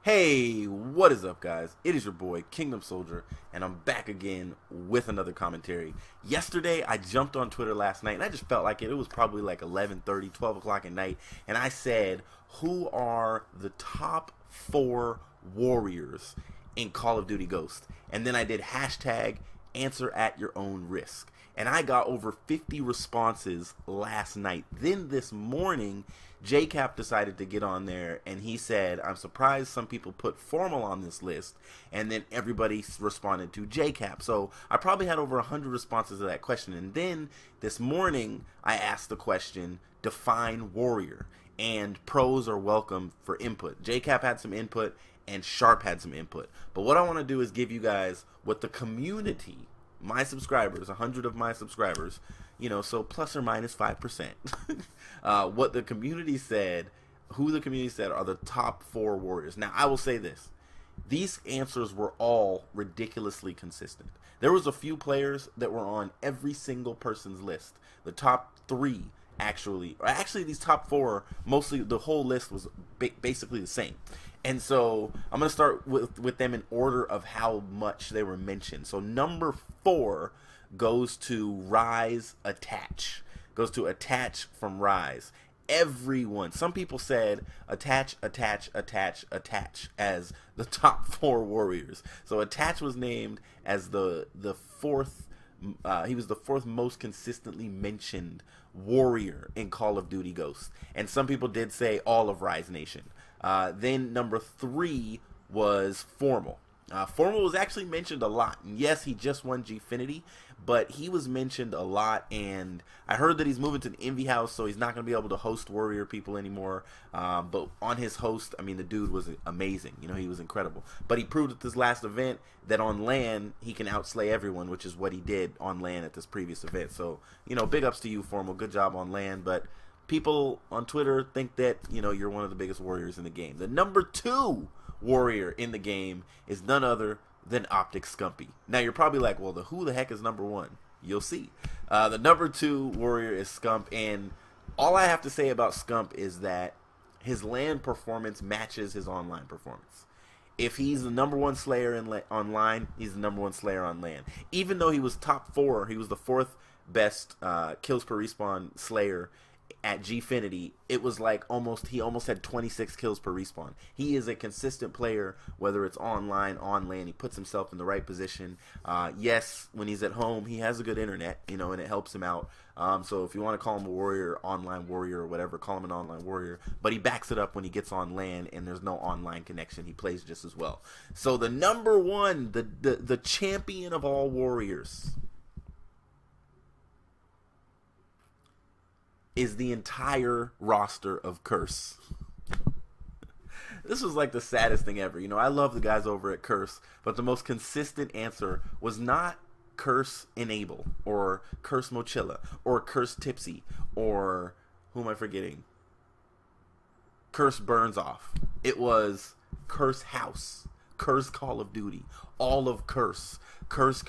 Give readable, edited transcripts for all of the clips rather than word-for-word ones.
Hey, what is up, guys? It is your boy, Kingdom Soldier, and I'm back again with another commentary. Yesterday, I jumped on Twitter last night, and I just felt like it was probably like 11:30, 12 o'clock at night, and I said, who are the top four warriors in Call of Duty Ghost? And then I did hashtag answer at your own risk. And I got over 50 responses last night. Then this morning, JCap decided to get on there and he said, I'm surprised some people put Formal on this list. And then everybody responded to JCap. So I probably had over 100 responses to that question. And then this morning, I asked the question, define warrior. And pros are welcome for input. JCap had some input and Sharp had some input. But what I want to do is give you guys what the community, my subscribers, 100 of my subscribers, so plus or minus 5%, what the community said, who the community said are the top four warriors. Now, I will say this. These answers were all ridiculously consistent. There was a few players that were on every single person's list. The top three, actually these top four, mostly the whole list was basically the same. And so I'm going to start with them in order of how much they were mentioned. So number 4 goes to Rise Attach. Goes to Attach from Rise. Everyone, some people said Attach as the top 4 warriors. So Attach was named as the fourth. He was the fourth most consistently mentioned warrior in Call of Duty Ghosts. And some people did say all of Rise Nation. Then number 3 was Formal. Formal was actually mentioned a lot. And yes, he just won Gfinity, but he was mentioned a lot. And I heard that he's moving to the Envy House, so he's not going to be able to host Warrior people anymore. But on his host, I mean, the dude was amazing. He was incredible. But he proved at this last event that on LAN, he can outslay everyone, which is what he did on LAN at this previous event. So, big ups to you, Formal. Good job on LAN. But people on Twitter think that, you're one of the biggest warriors in the game. The number 2 warrior in the game is none other than Optic Scumpy. Now you're probably like, well, who the heck is number 1? You'll see. The number 2 warrior is Scump, and all I have to say about Scump is that his LAN performance matches his online performance. If he's the number 1 slayer online, he's the number 1 slayer on LAN. Even though he was top 4, he was the 4th best kills per respawn slayer at Gfinity, it was like he almost had 26 kills per respawn. He is a consistent player, whether it's online, on LAN. He puts himself in the right position. Yes, when he's at home, he has a good internet, and it helps him out. So if you want to call him a warrior, online warrior, or whatever, call him an online warrior. But he backs it up when he gets on LAN and there's no online connection. He plays just as well. So the number 1, the champion of all warriors, is the entire roster of Curse. This was like the saddest thing ever. I love the guys over at Curse, but the most consistent answer was not Curse Enable, or Curse Mochilla, or Curse Tipsy, or who am I forgetting? Curse Burns Off. It was Curse House, Curse Call of Duty, all of Curse. Curse.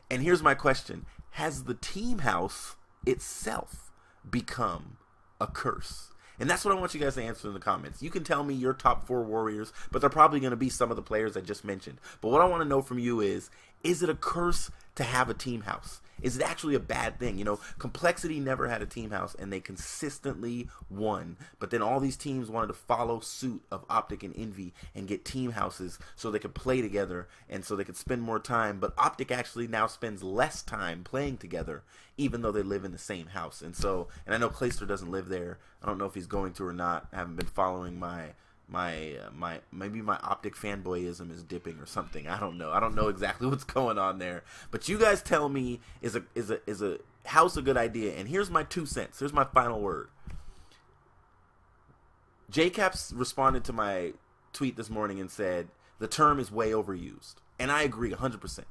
And here's my question. Has the team house itself become a curse? And that's what I want you guys to answer in the comments. You can tell me your top 4 warriors, but they're probably going to be some of the players I just mentioned. But what I want to know from you is it a curse to have a team house? Is it actually a bad thing? Complexity never had a team house, and they consistently won. But then all these teams wanted to follow suit of Optic and Envy and get team houses so they could play together and so they could spend more time. But Optic actually now spends less time playing together, even though they live in the same house. And I know Clayster doesn't live there. I don't know if he's going to or not. I haven't been following maybe my Optic fanboyism is dipping or something. I don't know exactly what's going on there. But you guys tell me, is a house a good idea? And here's my 2 cents. Here's my final word. JCaps responded to my tweet this morning and said the term is way overused, and I agree 100%.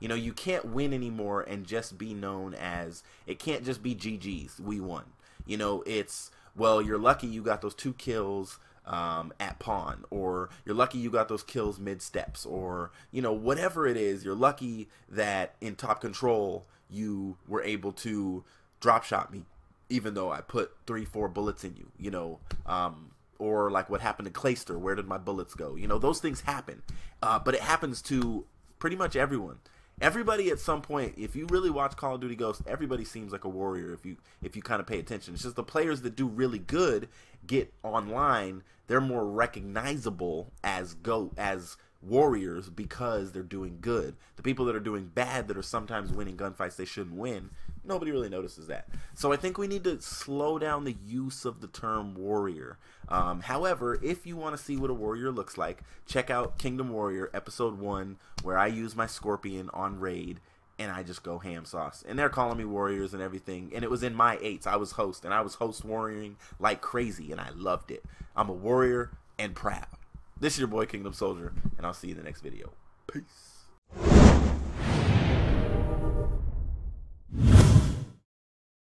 You can't win anymore and just be known as, it can't just be GG's, we won. It's, well, you're lucky you got those 2 kills at pawn, or you're lucky you got those kills mid steps, or whatever it is. You're lucky that in top control you were able to drop shot me even though I put 3-4 bullets in you. or like what happened to Clayster, where did my bullets go? You know, those things happen, but it happens to pretty much everyone. Everybody at some point, if you really watch Call of Duty Ghosts, everybody seems like a warrior if you kind of pay attention. It's just the players that do really good get online, they're more recognizable as warriors because they're doing good. The people that are doing bad, that are sometimes winning gunfights they shouldn't win, nobody really notices that. So I think we need to slow down the use of the term warrior. However, if you want to see what a warrior looks like, check out Kingdom Warrior Episode 1, where I use my Scorpion on raid and I just go ham sauce. And they're calling me warriors and everything. And it was in my 8s. I was host, and I was host warrioring like crazy, and I loved it. I'm a warrior and proud. This is your boy Kingdom Soldier, and I'll see you in the next video. Peace.